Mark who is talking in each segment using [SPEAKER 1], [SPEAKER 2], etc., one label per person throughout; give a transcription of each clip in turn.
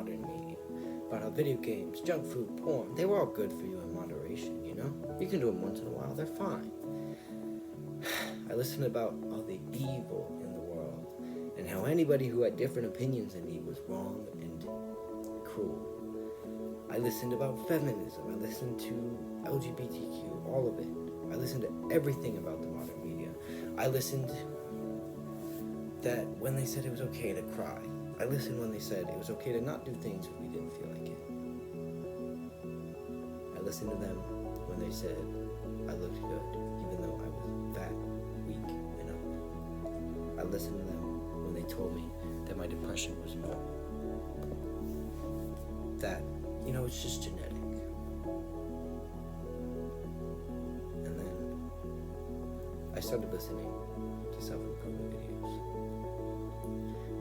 [SPEAKER 1] modern media, about how video games, junk food, porn, they were all good for you in moderation, you know? You can do them once in a while, they're fine. I listened about all the evil in the world and how anybody who had different opinions than me was wrong and cruel. I listened about feminism, I listened to LGBTQ, all of it. I listened to everything about the modern media. I listened that when they said it was okay to cry. I listened when they said it was okay to not do things if we didn't feel like it. I listened to them when they said I looked good, even though I was fat, weak, and ugly. I listened to them when they told me that my depression was normal. That, you know, it's just genetic. And then I started listening to self-improvement videos.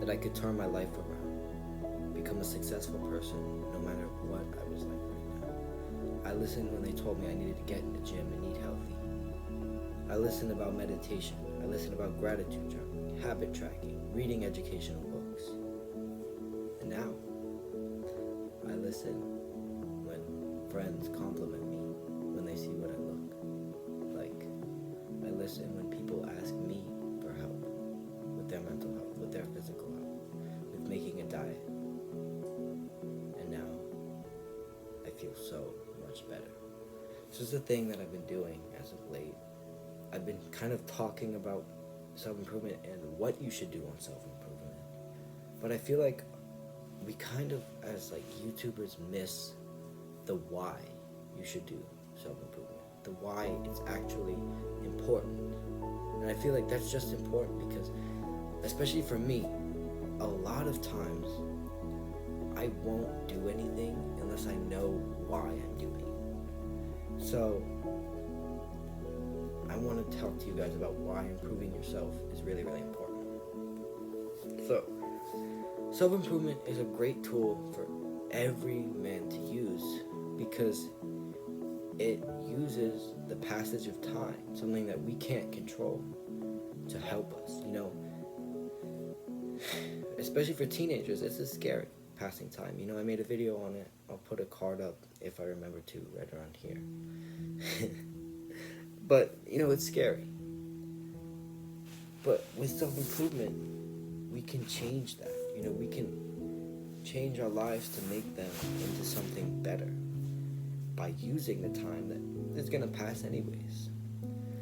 [SPEAKER 1] That I could turn my life around, become a successful person no matter what I was like right now. I listened when they told me I needed to get in the gym and eat healthy. I listened about meditation. I listened about gratitude journaling, habit tracking, reading educational books. And now, I listen when friends compliment me when they see what I look like. I listen when people ask me for help with their mental health, with their physical health, with making a diet. And now, I feel so much better. This is the thing that I've been doing as of late. I've been kind of talking about self-improvement and what you should do on self-improvement. But I feel like we kind of, as like YouTubers, miss the why you should do self-improvement. The why it's actually important. And I feel like that's just important because, especially for me, a lot of times I won't do anything unless I know why I'm doing it. So I want to talk to you guys about why improving yourself is really, really important. So self-improvement is a great tool for every man to use because it uses the passage of time, something that we can't control, to help us, you know. Especially for teenagers, this is scary, passing time. You know, I made a video on it. I'll put a card up if I remember to, right around here. But, you know, it's scary. But with self-improvement, we can change that. You know, we can change our lives to make them into something better by using the time that is going to pass anyways.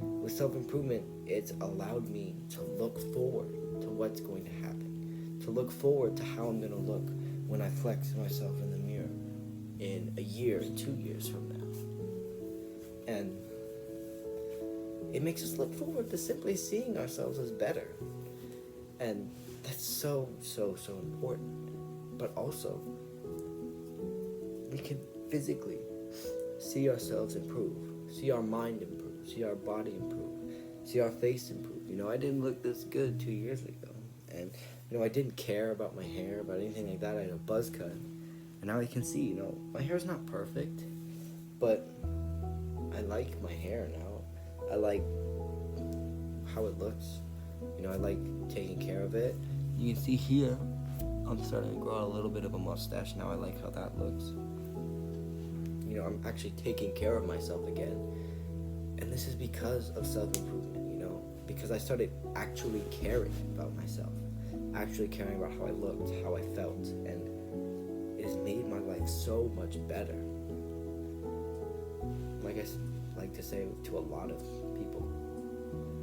[SPEAKER 1] With self-improvement, it's allowed me to look forward to what's going to happen, to look forward to how I'm going to look when I flex myself in the mirror in a year, 2 years from now. And it makes us look forward to simply seeing ourselves as better. And that's so, so, so important. But also, we can physically see ourselves improve, see our mind improve, see our body improve, see our face improve. You know, I didn't look this good 2 years ago. And, you know, I didn't care about my hair, about anything like that. I had a buzz cut. And now I can see, you know, my hair's not perfect, but I like my hair now. I like how it looks. You know, I like taking care of it. You can see here, I'm starting to grow out a little bit of a mustache now. I like how that looks. You know, I'm actually taking care of myself again. And this is because of self-improvement, you know, because I started actually caring about myself, actually caring about how I looked, how I felt, and it has made my life so much better. Like I like to say to a lot of people,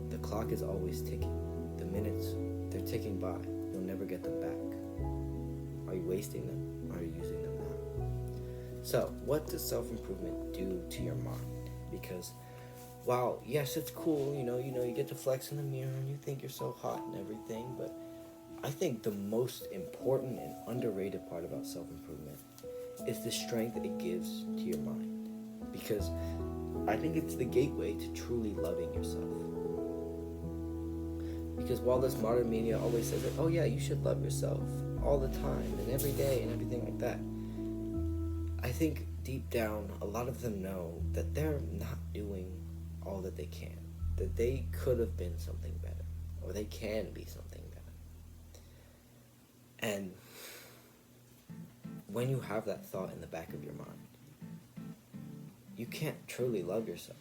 [SPEAKER 1] the clock is always ticking. The minutes, they're ticking by. You'll never get them back. Are you wasting them? Or are you using them now? So, what does self-improvement do to your mind? Because while, yes, it's cool, you get to flex in the mirror and you think you're so hot and everything, but I think the most important and underrated part about self-improvement is the strength it gives to your mind. Because I think it's the gateway to truly loving yourself. Because while this modern media always says that, oh yeah, you should love yourself all the time and every day and everything like that, I think deep down, a lot of them know that they're not doing all that they can. That they could have been something better. Or they can be something better. And when you have that thought in the back of your mind, you can't truly love yourself.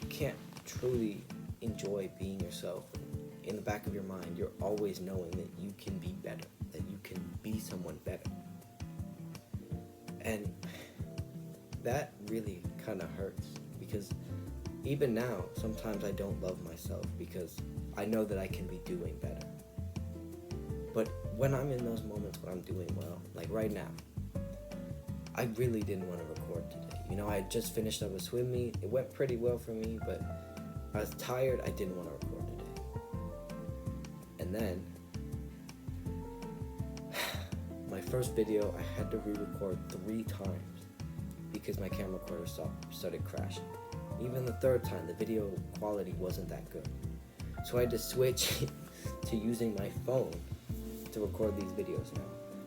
[SPEAKER 1] You can't truly enjoy being yourself. In the back of your mind, you're always knowing that you can be better, that you can be someone better. And that really kind of hurts, because even now, sometimes I don't love myself because I know that I can be doing better. But when I'm in those moments when I'm doing well, like right now, I really didn't want to record today. You know, I had just finished up a swim meet. It went pretty well for me, but I was tired. I didn't want to record today. And then, my first video, I had to re-record 3 times because my camera recorder started crashing. Even the 3rd time, the video quality wasn't that good. So I had to switch to using my phone to record these videos now.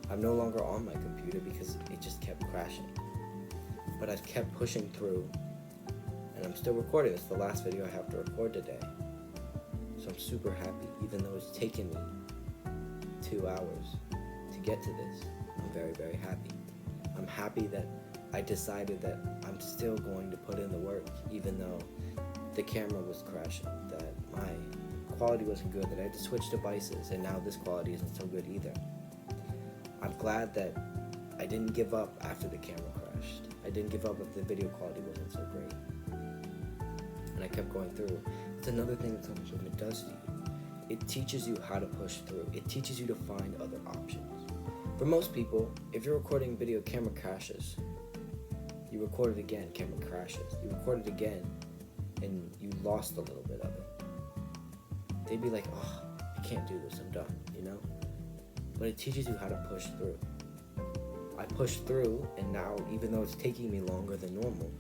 [SPEAKER 1] I'm no longer on my computer because it just kept crashing. But I've kept pushing through, and I'm still recording. It's the last video I have to record today. So I'm super happy, even though it's taken me 2 hours to get to this. I'm very, very happy. I'm happy that I decided that I'm still going to put in the work, even though the camera was crashing, that my quality wasn't good, that I had to switch devices, and now this quality isn't so good either. I'm glad that I didn't give up after the camera crashed. I didn't give up if the video quality wasn't so great. And I kept going through. It's another thing that self-improvement does to you. It teaches you how to push through. It teaches you to find other options. For most people, if you're recording video, camera crashes. You record it again, camera crashes. You record it again, and you lost a little bit of it. They'd be like, oh, I can't do this, I'm done, you know? But it teaches you how to push through. I pushed through, and now, even though it's taking me longer than normal,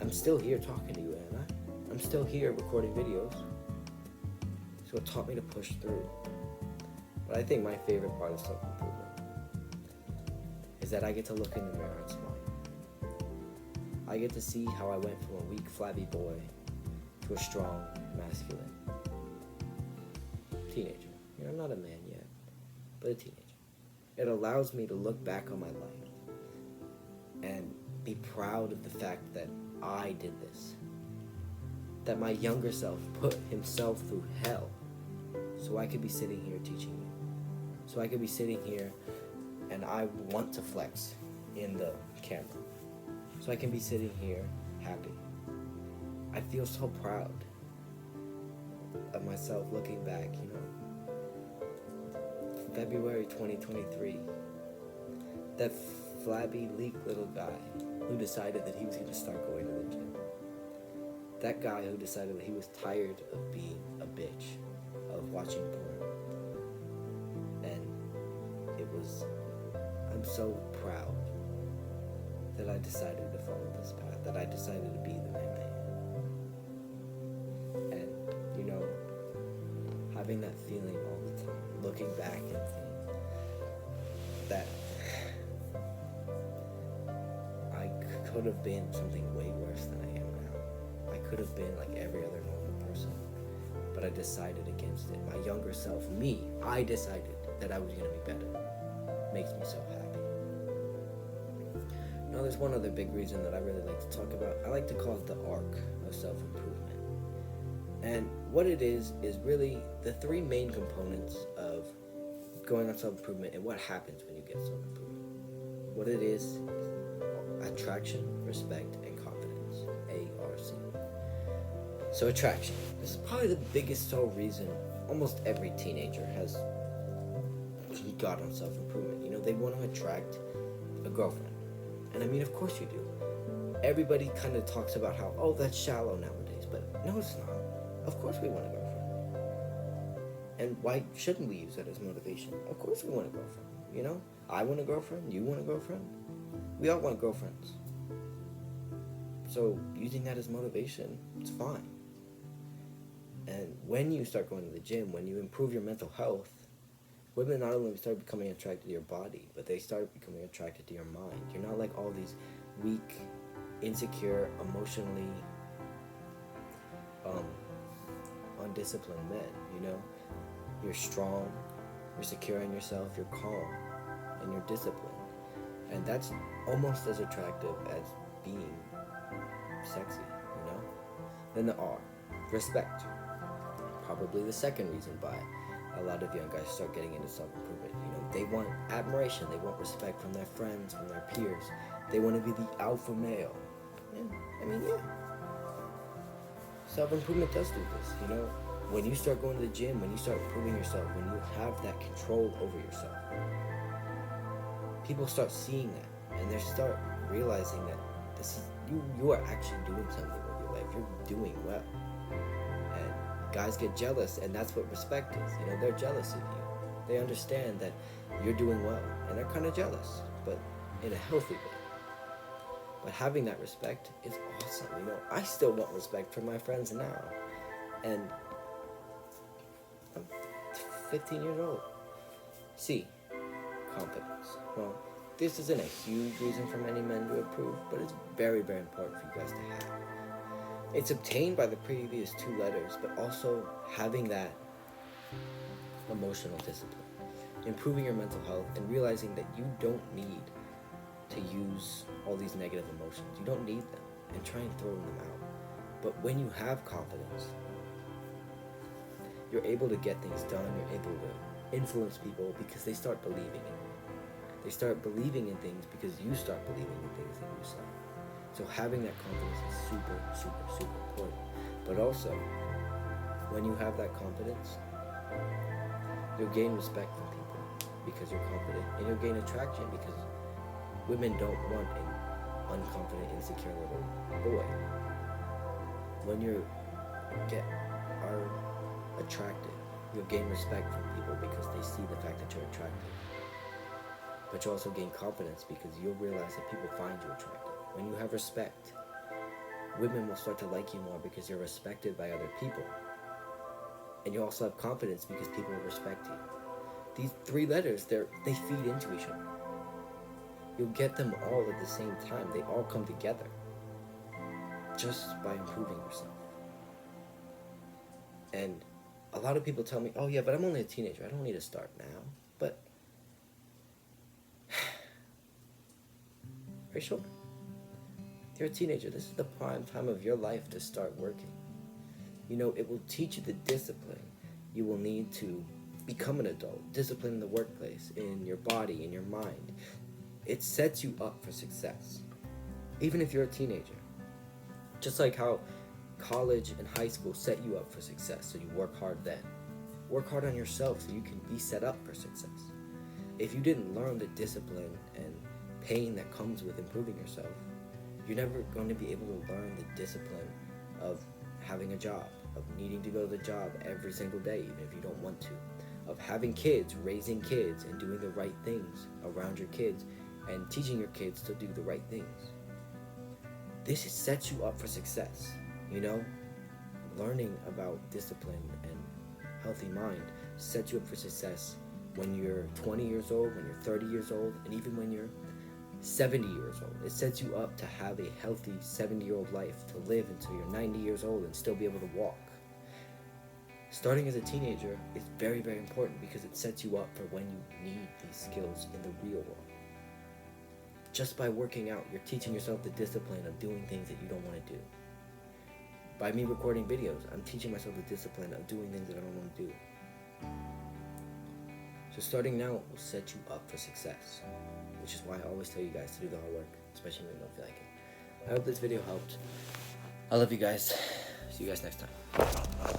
[SPEAKER 1] I'm still here talking to you, Anna. I'm still here recording videos. So it taught me to push through. But I think my favorite part of self-improvement is that I get to look in the mirror and smile. I get to see how I went from a weak, flabby boy to a strong, masculine teenager. You know, I'm not a man yet, but a teenager. It allows me to look back on my life and be proud of the fact that I did this. That my younger self put himself through hell so I could be sitting here teaching you. So I could be sitting here and I want to flex in the camera. So I can be sitting here happy. I feel so proud of myself looking back, you know. February 2023. That flabby, leak little guy who decided that he was going to start going to the gym. That guy who decided that he was tired of being a bitch, of watching porn. And it was, I'm so proud that I decided to follow this path, that I decided to be the man I am. And, you know, having that feeling all the time, looking back and seeing that I could have been something way worse than I am now. I could have been like every other normal person, but I decided against it. My younger self, me, I decided that I was going to be better. Makes me so happy. Now, there's one other big reason that I really like to talk about. I like to call it the arc of self-improvement. And what it is really the 3 main components of going on self-improvement and what happens when you get self-improvement. What it is attraction, respect, and confidence. ARC. So attraction. This is probably the biggest sole reason almost every teenager has got on self-improvement. You know, they want to attract a girlfriend. And I mean, of course you do. Everybody kind of talks about how, oh, that's shallow nowadays. But no, it's not. Of course we want a girlfriend. And why shouldn't we use that as motivation? Of course we want a girlfriend. You know? I want a girlfriend. You want a girlfriend. We all want girlfriends. So using that as motivation, it's fine. And when you start going to the gym, when you improve your mental health, women not only start becoming attracted to your body, but they start becoming attracted to your mind. You're not like all these weak, insecure, emotionally undisciplined men, you know? You're strong, you're secure in yourself, you're calm, and you're disciplined. And that's almost as attractive as being sexy, you know? Then the R, respect. Probably the second reason why a lot of young guys start getting into self-improvement. You know, they want admiration, they want respect from their friends, from their peers. They want to be the alpha male. And, I mean, yeah. Self-improvement does do this, you know? When you start going to the gym, when you start improving yourself, when you have that control over yourself, people start seeing that, and they start realizing that this is you are actually doing something with your life. You're doing well. And guys get jealous, and that's what respect is. You know, they're jealous of you. They understand that you're doing well, and they're kind of jealous, but in a healthy way. But having that respect is awesome. You know, I still want respect from my friends now, and I'm 15 years old. C, confidence. Well, this isn't a huge reason for many men to approve, but it's very, very important for you guys to have. It's obtained by the previous two letters, but also having that emotional discipline, improving your mental health, and realizing that you don't need to use all these negative emotions. You don't need them, and try and throw them out. But when you have confidence, you're able to get things done. You're able to influence people because they start believing in it. They start believing in things because you start believing in things that you say. So having that confidence is super, super, super important. But also, when you have that confidence, you'll gain respect from people because you're confident, and you'll gain attraction because women don't want an unconfident, insecure little boy. When you are attractive, you'll gain respect from people because they see the fact that you're attractive. But you also gain confidence because you'll realize that people find you attractive. When you have respect, women will start to like you more because you're respected by other people. And you also have confidence because people will respect you. These three letters, they feed into each other. You'll get them all at the same time. They all come together just by improving yourself. And a lot of people tell me, oh yeah, but I'm only a teenager. I don't need to start now. But are you sure? You're a teenager. This is the prime time of your life to start working. You know, it will teach you the discipline you will need to become an adult. Discipline in the workplace, in your body, in your mind. It sets you up for success. Even if you're a teenager. Just like how college and high school set you up for success, so you work hard then. Work hard on yourself so you can be set up for success. If you didn't learn the discipline and pain that comes with improving yourself, you're never going to be able to learn the discipline of having a job, of needing to go to the job every single day, even if you don't want to, of having kids, raising kids, and doing the right things around your kids, and teaching your kids to do the right things. This sets you up for success, you know? Learning about discipline and healthy mind sets you up for success when you're 20 years old, when you're 30 years old, and even when you're 70 years old. It sets you up to have a healthy 70-year-old life, to live until you're 90 years old and still be able to walk. Starting as a teenager is very, very important because it sets you up for when you need these skills in the real world. Just by working out, you're teaching yourself the discipline of doing things that you don't want to do. By me recording videos, I'm teaching myself the discipline of doing things that I don't want to do. So starting now will set you up for success, which is why I always tell you guys to do the hard work, especially when you don't feel like it. I hope this video helped. I love you guys. See you guys next time.